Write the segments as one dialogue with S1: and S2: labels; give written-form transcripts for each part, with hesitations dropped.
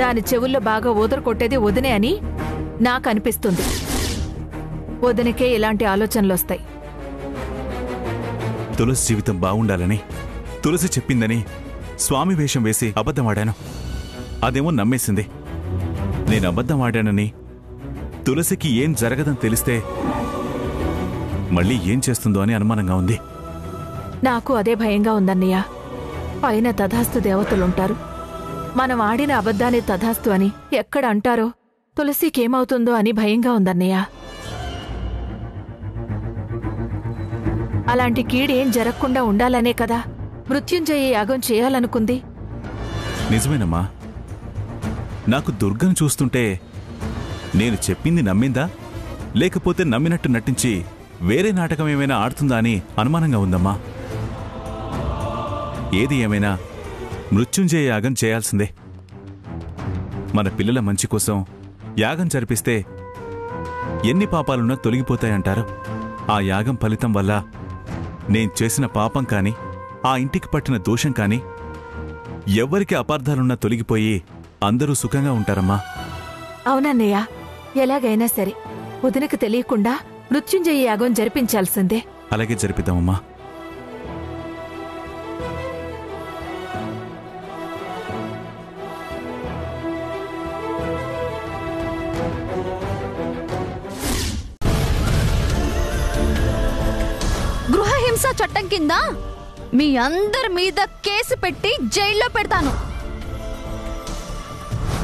S1: దాని చెవుల్లో బాగా ఊదరు కొట్టేది వదినే అని నాకు అనిపిస్తుంది. వదినకే ఇలాంటి ఆలోచనలొస్తాయి.
S2: తులసి జీవితం బాగుండాలని తులసి చెప్పిందని స్వామి వేషం వేసి అబద్ధమాడాను. అదేమో నమ్మేసింది. నేను అబద్ధమాడానని తులసికి ఏం జరగదని తెలిస్తే మళ్ళీ ఏం చేస్తుందో అని అనుమానంగా ఉంది.
S1: నాకు అదే భయంగా ఉందన్నయ్య. పైన తథాస్తు దేవతలుంటారు. మనం ఆడిన అబద్ధాన్ని తథాస్తు అని ఎక్కడ అంటారో, తులసికేమవుతుందో అని భయంగా ఉందన్నయ్య. అలాంటి కీడేం జరగకుండా ఉండాలనే కదా మృత్యుంజయ యాగం చేయాలనుకుంది.
S2: నిజమేనమ్మా. నాకు దుర్గను చూస్తుంటే నేను చెప్పింది నమ్మిందా, లేకపోతే నమ్మినట్టు నటించి వేరే నాటకం ఏమైనా ఆడుతుందా అని అనుమానంగా ఉందమ్మా. ఏది ఏమైనా మృత్యుంజయ యాగం చేయాల్సిందే. మన పిల్లల మంచి కోసం యాగం జరిపిస్తే ఎన్ని పాపాలున్నా తొలగిపోతాయంటారు. ఆ యాగం ఫలితం వల్ల నేను చేసిన పాపం కాని, ఆ ఇంటికి పట్టిన దోషం కాని, ఎవ్వరికి అపార్థాలున్నా తొలగిపోయి అందరూ సుఖంగా ఉంటారమ్మా.
S1: అవునన్నయ్య, ఎలాగైనా సరే వదినకు తెలియకుండా మృత్యుంజయ యాగం జరిపించాల్సిందే.
S2: అలాగే జరిపిద్దామమ్మా.
S3: గృహహింస చట్టం కింద మీ అందరి మీద కేసు పెట్టి జైల్లో పెడతాను.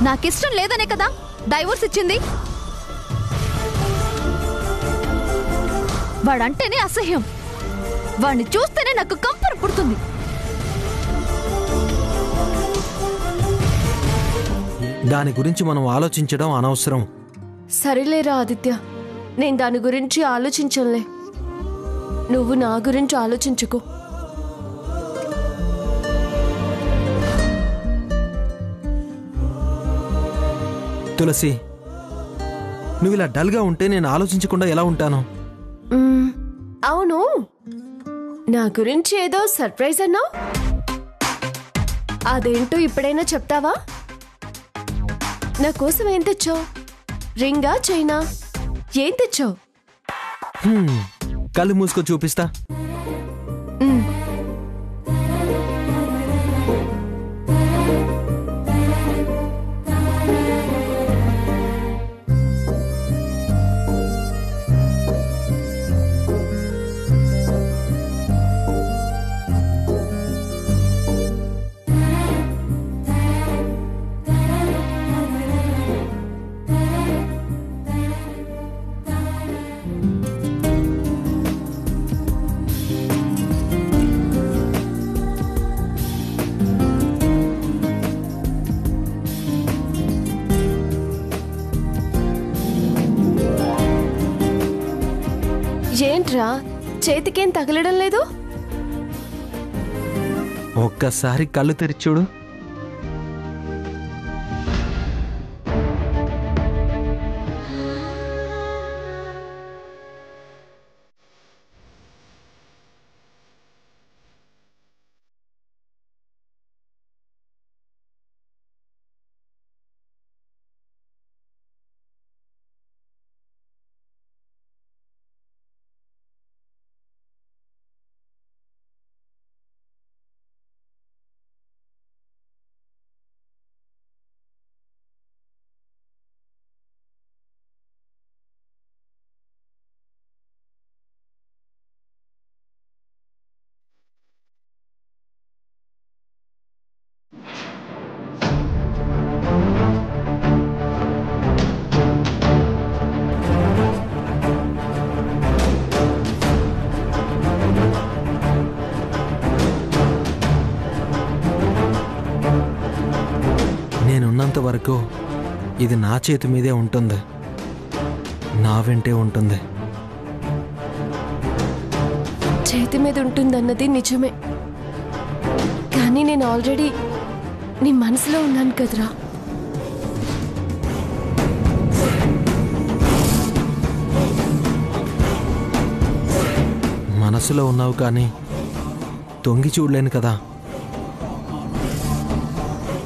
S3: నాకిష్టం లేదనే కదా డైవోర్స్ ఇచ్చింది. వాడంటేనే అసహ్యం. వాడిని చూస్తేనే నాకు కంపర పుడుతుంది.
S4: దాని గురించి మనం ఆలోచించడం అనవసరం.
S5: సరేలేరా ఆదిత్య, నేను దాని గురించి ఆలోచించనులే. నువ్వు నా గురించి ఆలోచించుకో.
S4: తులసి, నువ్వు ఇలా డల్గా ఉంటే నేను ఆలోచించకుండా ఎలా ఉంటాను?
S5: అవును, నా గురించి ఏదో సర్ప్రైజ్ అన్నావు. అదేంటో ఇప్పుడైనా చెప్తావా? నా కోసం ఏం తెచ్చావు? రింగా, చైనా, ఏం తెచ్చావు?
S4: కళ్ళు మూసుకో, చూపిస్తా.
S5: ఏంట్రా, చేతికేం తగలడం లేదు?
S4: ఒక్కసారి కళ్ళు తెరిచి చూడు. నేనున్నంత వరకు ఇది నా చేతి మీదే ఉంటుంది, నా వెంటే ఉంటుంది.
S5: చేతి మీద ఉంటుందన్నది నిజమే, కానీ నేను ఆల్రెడీ నీ మనసులో ఉన్నాను కదరా.
S4: మనసులో ఉన్నావు కానీ తొంగి చూడలేను కదా.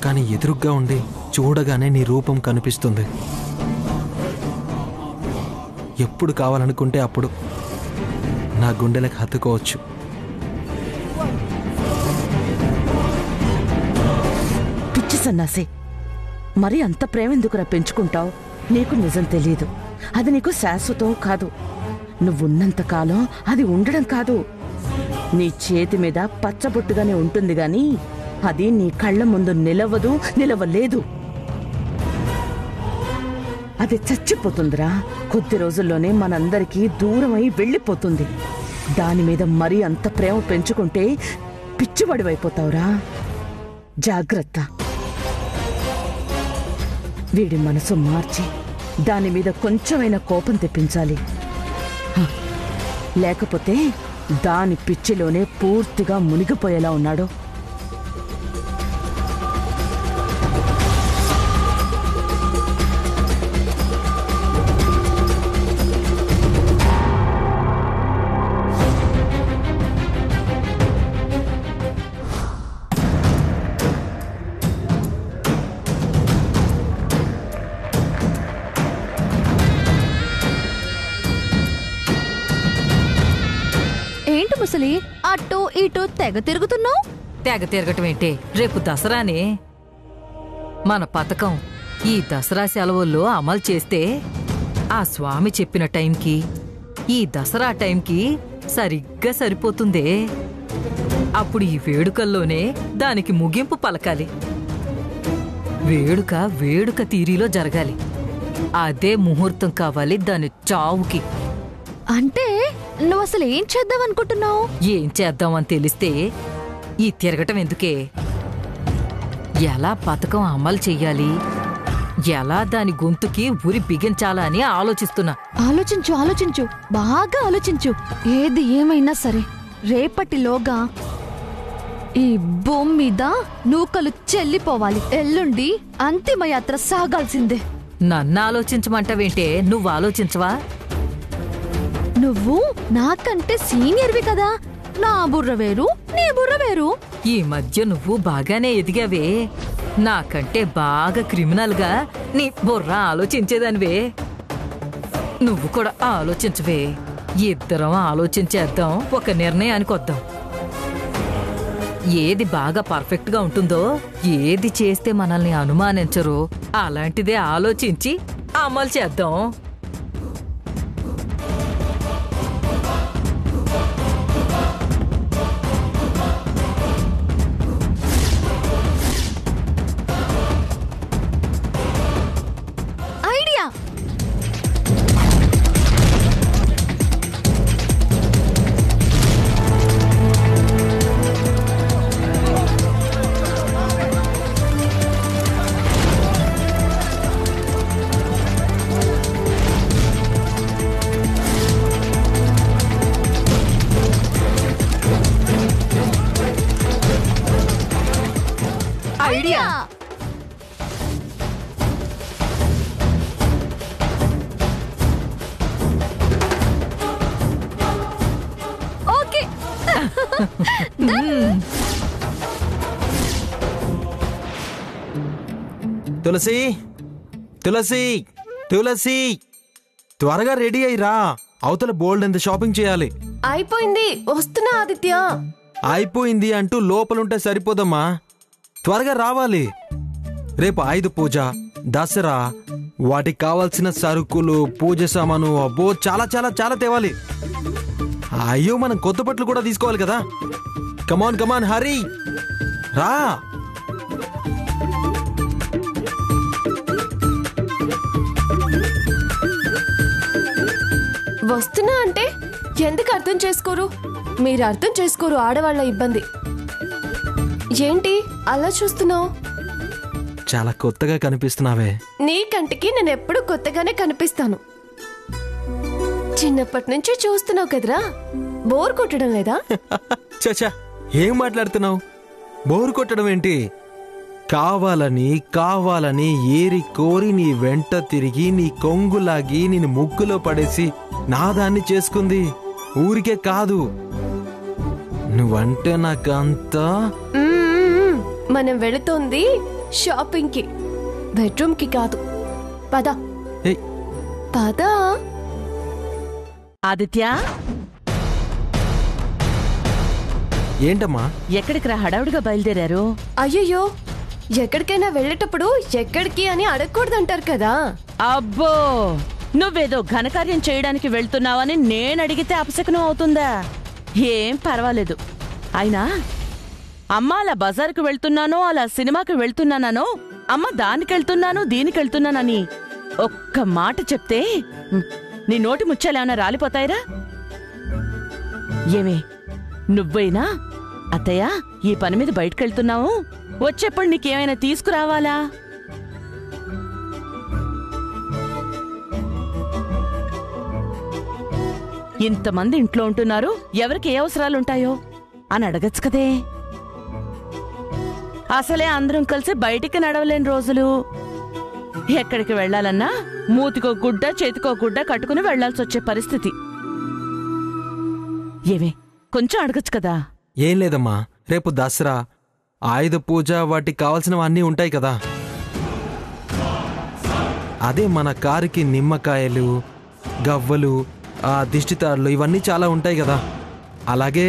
S4: కానీ ఎదురుగ్గా ఉండి చూడగానే నీ రూపం కనిపిస్తుంది. ఎప్పుడు కావాలనుకుంటే అప్పుడు నా గుండెలకు హత్తుకోవచ్చు.
S6: పిచ్చి సన్నాసి, మరి అంత ప్రేమెందుకురా పెంచుకుంటావు? నీకు నిజం తెలీదు. అది నీకు శాశ్వతం కాదు. నువ్వున్నంతకాలం అది ఉండడం కాదు. నీ చేతి మీద పచ్చబొట్టుగానే ఉంటుంది గాని అది నీ కళ్ళ ముందు నిలవలేదు. అది చచ్చిపోతుందిరా. కొద్ది రోజుల్లోనే మనందరికీ దూరమై వెళ్ళిపోతుంది. దాని మీద మరీ అంత ప్రేమ పెంచుకుంటే పిచ్చివాడివైపోతావురా. జాగ్రత్త. వీడి మనసు మార్చి దాని మీద కొంచెమైనా కోపం తెప్పించాలి. లేకపోతే దాని పిచ్చిలోనే పూర్తిగా మునిగిపోయేలా ఉన్నాడు.
S3: ఏంటి ముసలి అటు ఇటు తెగ తిరుగుతున్నావు?
S7: తెగ తిరగటం ఏంటి? రేపు దసరానే. మన పథకం ఈ దసరా సెలవుల్లో అమలు చేస్తే ఆ స్వామి చెప్పిన టైంకి ఈ దసరా టైంకి సరిగ్గా సరిపోతుందే. అప్పుడు ఈ వేడుకల్లోనే దానికి ముగింపు పలకాలి. వేడుక తీరిలో జరగాలి. అదే ముహూర్తం కావాలి దాని చావుకి.
S3: అంటే నువ్వు అసలు ఏం చేద్దాం అనుకుంటున్నావు?
S7: ఏం చేద్దామని తెలిస్తే ఈ తిరగటం ఎందుకే? ఎలా పథకం అమలు చెయ్యాలి, ఎలా దాని గొంతుకి ఉరి బిగించాలా అని ఆలోచిస్తున్నా.
S3: ఆలోచించు, బాగా ఆలోచించు. ఏది ఏమైనా సరే రేపటిలోగా ఈ భూమి మీద నూకలు చెల్లిపోవాలి. ఎల్లుండి అంతిమయాత్ర సాగాల్సిందే.
S7: నన్ను ఆలోచించమంటావేంటే? నువ్వు ఆలోచించవా?
S3: నువ్వు నాకంటే సీనియర్వి కదా. నా బుర్ర వేరు, నీ బుర్ర వేరు.
S7: ఈ మధ్య నువ్వు బాగానే ఎదిగావే. నాకంటే బాగా క్రిమినల్గా నీ బుర్ర ఆలోచించేదానివే. నువ్వు కూడా ఆలోచించవే. ఇద్దరం ఆలోచించేద్దాం, ఒక నిర్ణయానికి వద్దాం. ఏది బాగా పర్ఫెక్ట్గా ఉంటుందో, ఏది చేస్తే మనల్ని అనుమానించరో అలాంటిదే ఆలోచించి అమలు చేద్దాం. ఐడియా.
S3: ఓకే.
S4: తులసి, తులసి, తులసి, త్వరగా రెడీ అయ్యిరా. అవతల బోల్డ్ ఎంత షాపింగ్ చేయాలి.
S5: అయిపోయింది, వస్తున్నా ఆదిత్య.
S4: అయిపోయింది అంటూ లోపలుంటే సరిపోదమ్మా, త్వరగా రావాలి. రేపు ఆయుధ పూజ, దసరా, వాటికి కావాల్సిన సరుకులు, పూజ సామాను, అబ్బో చాలా చాలా చాలా తేవాలి. అయ్యో, మనం కొత్త బట్టలు కూడా తీసుకోవాలి కదా. కమాన్ కమాన్, హరి రా.
S5: వస్తున్నా అంటే ఎందుకు అర్థం చేసుకోరు? మీరు అర్థం చేసుకోరు ఆడవాళ్ళ ఇబ్బంది. ఏంటి అలా చూస్తున్నావు?
S4: చాలా కొత్తగా కనిపిస్తున్నావే.
S5: నీ కంటికి నేను ఎప్పుడు కొత్తగానే కనిపిస్తాను. చిన్నప్పటి నుంచి చూస్తున్నావు కదరా, బోర్ కొట్టడం లేదా?
S4: చచా, ఏం మాట్లాడుతున్నావు? బోరు కొట్టడం ఏంటి? కావాలని కావాలని ఏరి కోరి నీ వెంట తిరిగి నీ కొంగులాగి నేను ముగ్గులో పడేసి నాదాన్ని చేసుకుంది. ఊరికే కాదు, నువ్వంటే నాకంతా.
S5: మనం వెళుతోంది షాపింగ్ కి. బెడ్రూమ్కి కాదు. పద
S4: ఏయ్
S5: పద.
S6: ఆదిత్య,
S4: ఏంటమ్మా?
S6: ఎక్కడికి రా హడావుడిగా బయలుదేరారు?
S5: అయ్యయ్యో, ఎక్కడికైనా వెళ్ళేటప్పుడు ఎక్కడికి అని అడగకూడదంటారు కదా.
S6: అబ్బో, నువ్వేదో ఘనకార్యం చేయడానికి వెళ్తున్నావని నేనడిగితే అపశకునం అవుతుందా? ఏం పర్వాలేదు. అయినా అమ్మ అలా బజారుకు వెళ్తున్నానో అలా సినిమాకి వెళ్తున్నానో, అమ్మ దానికెళ్తున్నాను దీనికెళ్తున్నానని ఒక్క మాట చెప్తే నీ నోటి ముచ్చాలేమన్నా రాలిపోతాయిరా? ఏమే, నువ్వైనా అత్తయ్య ఈ పని మీద బయటకెళ్తున్నావు, వచ్చేప్పుడు నీకేమైనా తీసుకురావాలా? ఇంతమంది ఇంట్లో ఉంటున్నారు, ఎవరికి ఏ అవసరాలుంటాయో అని అడగచ్చు కదే. అసలే అందరం కలిసి బయటికి నడవలేని రోజులు. ఎక్కడికి వెళ్లాలన్నా మూతికో గుడ్డ చేతికో గుడ్డ కట్టుకుని వెళ్లాల్సొచ్చే పరిస్థితి. ఏమే, కొంచెం అడగచ్చు కదా.
S4: ఏం లేదమ్మా, రేపు దసరా, ఆయుధ పూజ, వాటికి కావాల్సినవన్నీ ఉంటాయి కదా. అదే మన కారుకి నిమ్మకాయలు, గవ్వలు, దిష్టితాడులు ఇవన్నీ చాలా ఉంటాయి కదా. అలాగే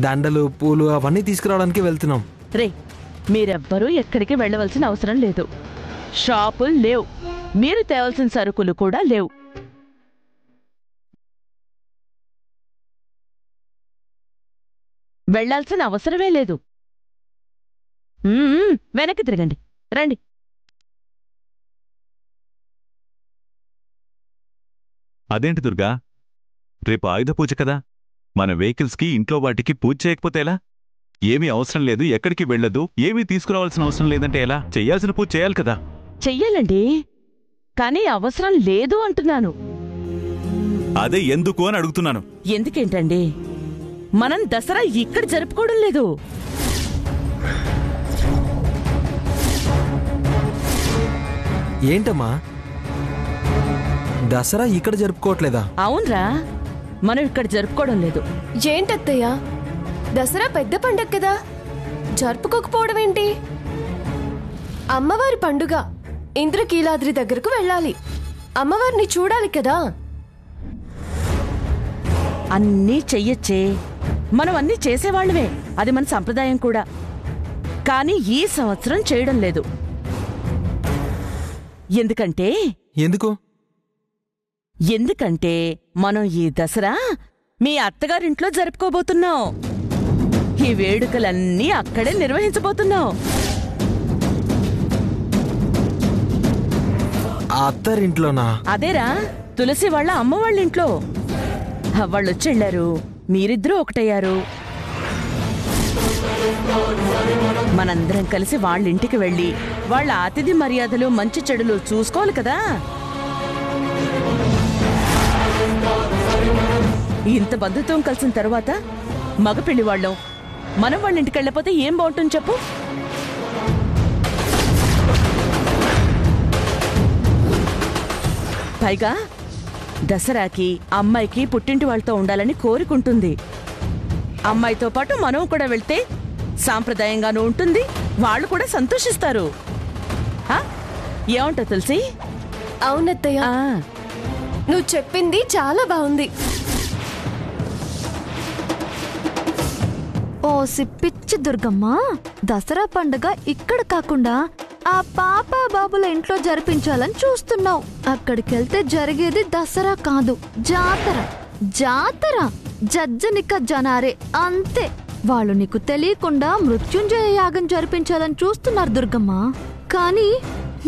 S4: దండలు, పూలు అవన్నీ తీసుకురావడానికి వెళ్తున్నాం.
S6: రే, మీరెవ్వరూ ఎక్కడికి వెళ్ళవలసిన అవసరం లేదు. షాపులు లేవు, మీరు తేవాల్సిన సరుకులు కూడా లేవు. వెళ్లాల్సిన అవసరమే లేదు. వెనక్కి తిరగండి, రండి.
S2: అదేంటి దుర్గా, రేపు ఆయుధ పూజ కదా, మన వెహికల్స్కి ఇంట్లో వాటికి పూజ చేయకపోతే ఎలా? ఏమీ అవసరం లేదు, ఎక్కడికి వెళ్ళదు, ఏమీ తీసుకురావాల్సిన అవసరం లేదంటే ఎలా? చెయ్యాల్సిన పూజ చేయాలి కదా.
S6: చెయ్యాలండి, కానీ అవసరం లేదు అంటున్నాను.
S2: అదే ఎందుకు అని అడుగుతున్నాను.
S6: ఎందుకేంటండి, మనం దసరా ఇక్కడ జరుపుకోవడం లేదు.
S4: ఏంటమ్మా, దసరా ఇక్కడ జరుపుకోవట్లేదా?
S6: అవునరా, మనం ఇక్కడ జరుపుకోవడం లేదు.
S5: ఏంటత్తయ్య, దసరా పెద్ద పండగ కదా, జరుపుకోకపోవడం ఏంటి? అమ్మవారి పండుగ, ఇంద్రకీలాద్రి దగ్గరకు వెళ్ళాలి, అమ్మవారిని చూడాలి కదా.
S6: అన్నీ చెయ్యొచ్చే, మనం అన్నీ చేసేవాళ్లమే, అది మన సంప్రదాయం కూడా. కానీ ఈ సంవత్సరం చేయడం లేదు. ఎందుకంటే మనం ఈ దసరా మీ అత్తగారింట్లో జరుపుకోబోతున్నాం. ఈ వేడుకలన్నీ అక్కడే నిర్వహించబోతున్నాం.
S4: అత్తారింట్లోనా?
S6: అదేరా, తులసి వాళ్ళ అమ్మ వాళ్ళింట్లో. వాళ్ళొచ్చెళ్లారు, మీరిద్దరూ ఒకటయ్యారు. మనందరం కలిసి వాళ్ళింటికి వెళ్ళి వాళ్ళ అతిథి మర్యాదలు మంచి చెడులు చూసుకోవాలి కదా. ఇంత బంధుత్వం కలిసిన తరువాత మగపెళ్లి వాళ్ళం మనం వాళ్ళింటికి వెళ్ళిపోతే ఏం బాగుంటుంది చెప్పు? పైగా దసరాకి అమ్మాయికి పుట్టింటి వాళ్ళతో ఉండాలని కోరుకుంటుంది. అమ్మాయితో పాటు మనం కూడా వెళ్తే సాంప్రదాయంగానూ ఉంటుంది, వాళ్ళు కూడా సంతోషిస్తారు. ఏమంటావు తులసి?
S5: అవునత్తయ్య, నువ్వు చెప్పింది చాలా బాగుంది.
S3: ఓ పిచ్చి దుర్గమ్మ, దసరా పండుగ ఇక్కడ కాకుండా ఆ పాప బాబుల ఇంట్లో జరిపించాలని చూస్తున్నావు. అక్కడికెళ్తే జరిగేది దసరా కాదు, జాతర. జాతర జజ్జనిక జనారే, అంతే. వాళ్ళు నీకు తెలియకుండా మృత్యుంజయ యాగం జరిపించాలని చూస్తున్నారు దుర్గమ్మ. కానీ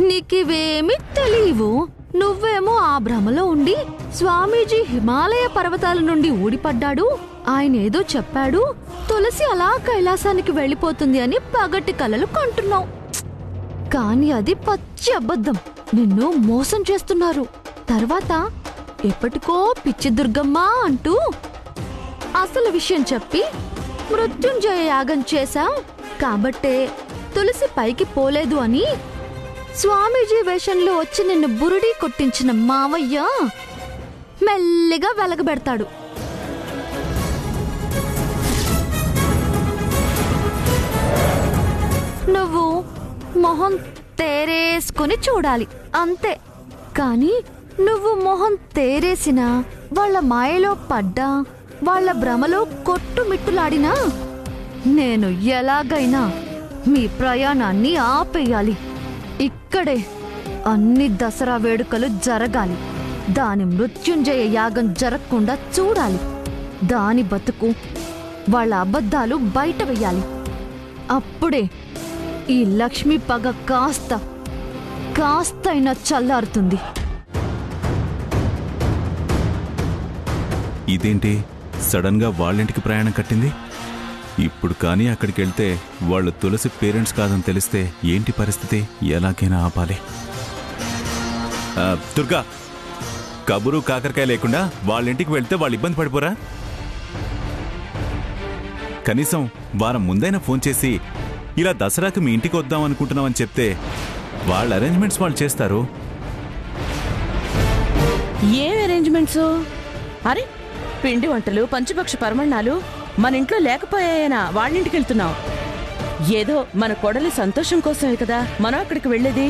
S3: నీకివేమీ తెలియవు. నువ్వేమో ఆ భ్రమలో ఉండి స్వామీజీ హిమాలయ పర్వతాల నుండి ఊడిపడ్డాడు, ఆయన ఏదో చెప్పాడు, తులసి అలా కైలాసానికి వెళ్ళిపోతుంది అని పగటి కలలు కంటున్నావు. కాని అది పచ్చి అబద్ధం. నిన్ను మోసం చేస్తున్నారు. తర్వాత ఎప్పటికో పిచ్చి దుర్గమ్మ అంటూ అసలు విషయం చెప్పి మృత్యుంజయ యాగం చేశాం కాబట్టే తులసి పైకి పోలేదు అని స్వామీజీ వేషంలో వచ్చి నిన్ను బురుడీ కొట్టించిన మావయ్య మెల్లిగా వెలగబెడతాడు. నువ్వు మొహం తేరేసుకుని చూడాలి అంతే. కానీ నువ్వు మొహం తేరేసినా, వాళ్ళ మాయలో పడ్డా, వాళ్ళ భ్రమలో కొట్టుమిట్టులాడినా నేను ఎలాగైనా మీ ప్రయాణాన్ని ఆపేయాలి. ఇక్కడే అన్ని దసరా వేడుకలు జరగాలి. దాని మృత్యుంజయ యాగం జరగకుండా చూడాలి. దాని బతుకు, వాళ్ళ అబద్ధాలు బయట వెయ్యాలి. అప్పుడే ఈ లక్ష్మి పగ కాస్తైనా చల్లారుతుంది.
S2: ఇదేంటి సడన్ గా వాళ్ళింటికి ప్రయాణం కట్టింది? ఇప్పుడు కానీ అక్కడికి వెళ్తే వాళ్ళు తులసి పేరెంట్స్ కాదని తెలిస్తే ఏంటి పరిస్థితి? ఎలాగైనా ఆపాలి. దుర్గా, కబురు కాకరకాయ లేకుండా వాళ్ళింటికి వెళ్తే వాళ్ళు ఇబ్బంది పడిపోరా? కనీసం వారం ముందైనా ఫోన్ చేసి ఇలా దసరాకి మీ ఇంటికి వద్దాం అనుకుంటున్నామని చెప్తే వాళ్ళ అరేంజ్మెంట్స్ వాళ్ళు చేస్తారు.
S6: ఏం అరేంజ్మెంట్స్? అరే, పిండి వంటలు, పంచపక్ష పరమణాలు మన ఇంట్లో లేకపోయాయనా వాళ్ళింటికి వెళ్తున్నాం? ఏదో మన కోడలి సంతోషం కోసమే కదా మనం అక్కడికి వెళ్ళేది.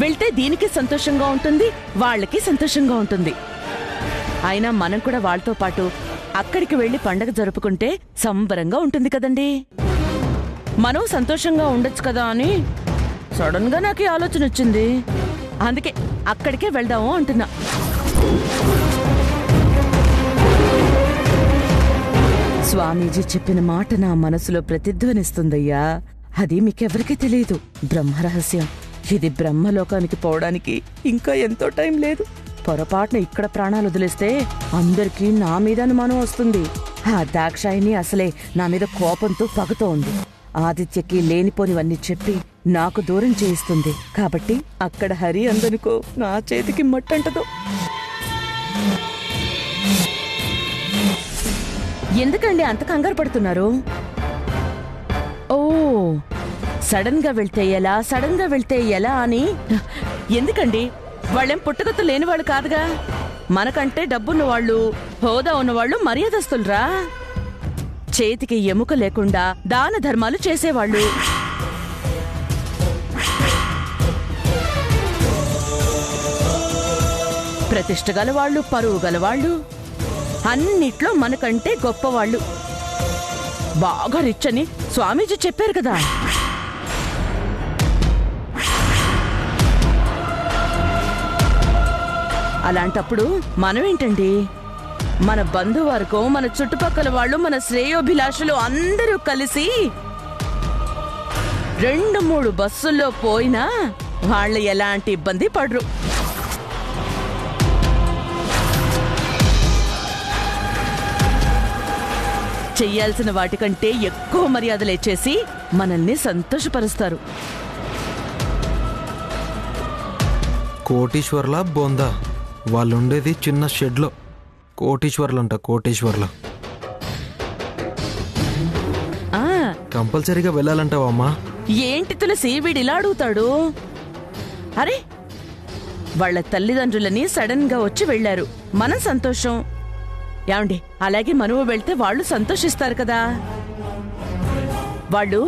S6: వెళ్తే దీనికి సంతోషంగా ఉంటుంది, వాళ్ళకి సంతోషంగా ఉంటుంది. అయినా మనం కూడా వాళ్ళతో పాటు అక్కడికి వెళ్లి పండగ జరుపుకుంటే సంబరంగా ఉంటుంది కదండి. మనం సంతోషంగా ఉండొచ్చు కదా అని సడన్ గా నాకు ఆలోచన వచ్చింది. అందుకే అక్కడికే వెళ్దాము అంటున్నా. స్వామీజీ చెప్పిన మాట నా మనసులో ప్రతిధ్వనిస్తుందయ్యా. అది మీకెవరికీ తెలియదు, బ్రహ్మరహస్యం. ఇది బ్రహ్మలోకానికి పోవడానికి ఇంకా ఎంతో టైం లేదు. పొరపాటున ఇక్కడ ప్రాణాలు వదిలేస్తే అందరికీ నా మీద అనుమానం వస్తుంది. ఆ దాక్షాయిని అసలే నా మీద కోపంతో పగతో ఉంది. ఆదిత్యకి లేనిపోనివన్నీ చెప్పి నాకు దూరం చేయిస్తుంది. కాబట్టి అక్కడ హరి అందనుకో నా చేతికి మట్టంటదో. ఎందుకండి అంత కంగారు పడుతున్నారు? ఓ, సడన్ గా వెళ్తే ఎలా అని. ఎందుకండి, వాళ్ళేం పుట్టుకత్తు లేనివాళ్ళు కాదుగా. మనకంటే డబ్బున్న వాళ్ళు, హోదా ఉన్నవాళ్ళు మర్యాదస్తులరా. చేతికి ఎముక లేకుండా దాన ధర్మాలు చేసేవాళ్ళు. ప్రతిష్ట గలవాళ్ళు, పరువు గలవాళ్ళు, అన్నిట్లో మనకంటే గొప్పవాళ్ళు. బాగా రిచ్ అని స్వామీజీ చెప్పారు కదా. అలాంటప్పుడు మనమేంటండి, మన బంధువర్గం, మన చుట్టుపక్కల వాళ్ళు, మన శ్రేయోభిలాషులు అందరూ కలిసి 2-3 బస్సుల్లో పోయినా వాళ్ళు ఎలాంటి ఇబ్బంది పడరు. చెయ్యాల్సిన వాటికంటే ఎక్కువ మర్యాదలే చేసి మనల్ని సంతోషపరుస్తారు.
S4: కోటీశ్వర్ల బొందా, వాళ్ళుండేది చిన్న షెడ్లో. కోటీశ్వర్లంట, కోటీశ్వర్ల. కంపల్సరీగా వెళ్ళాలంటావమ్మా?
S6: ఏంటి తులసి వీడిలా అడుగుతాడు? అరే, వాళ్ళ తల్లిదండ్రులని సడన్ గా వచ్చి వెళ్లారు, మనం సంతోషం. ఏమండి, అలాగే మనము వెళ్తే వాళ్ళు సంతోషిస్తారు కదా. వాళ్ళు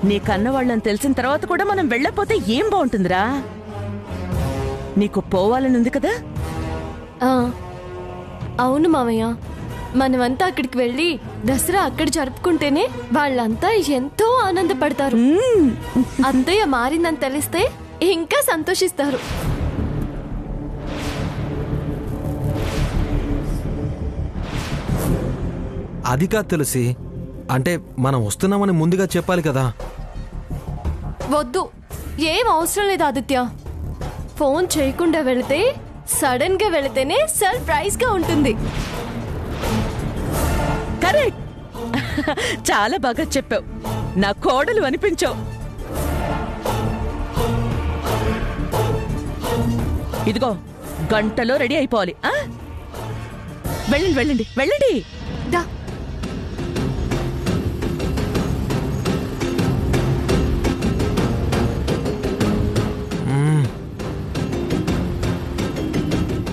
S6: నీ కన్నవాళ్ళని తెలిసిన తర్వాత కూడా మనం వెళ్ళకపోతే ఏం బాగుంటుందిరా? నీకు పోవాలనుంది కదా?
S5: అవును మావయ్య, మనమంతా అక్కడికి వెళ్ళి దసరా అక్కడ జరుపుకుంటేనే వాళ్ళంతా ఎంతో ఆనందపడతారు. అత్తయ్య మారిందని తెలిస్తే ఇంకా సంతోషిస్తారు.
S4: అది కాదు తులసి, అంటే మనం వస్తున్నామని ముందుగా చెప్పాలి కదా.
S5: వద్దు, ఏం అవసరం లేదు ఆదిత్య. ఫోన్ చేయకుండా వెళితే, సడన్ గా వెళితేనే సర్ప్రైజ్ గా ఉంటుంది.
S6: కరెక్ట్, చాలా బాగా చెప్పావు. నా కోడలు అనిపించావు. ఇదిగో, గంటలో రెడీ అయిపోవాలి. వెళ్ళండి వెళ్ళండి వెళ్ళండి.
S5: దా.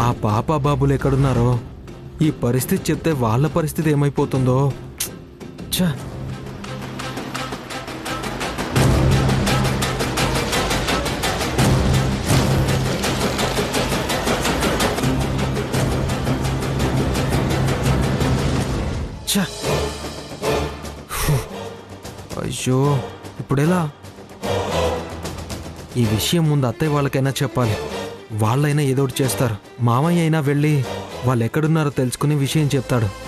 S4: ఆ పాప బాబులు ఎక్కడున్నారో? ఈ పరిస్థితి చెప్తే వాళ్ళ పరిస్థితి ఏమైపోతుందో. ఛ, అయ్యో ఇప్పుడెలా? ఈ విషయం ముందు అత్తయ్య వాళ్ళకైనా చెప్పాలి. వాళ్ళైనా ఏదోటి చేస్తారు. మామయ్య అయినా వెళ్ళి వాళ్ళు ఎక్కడున్నారో తెలుసుకుని విషయం చెప్తాడు.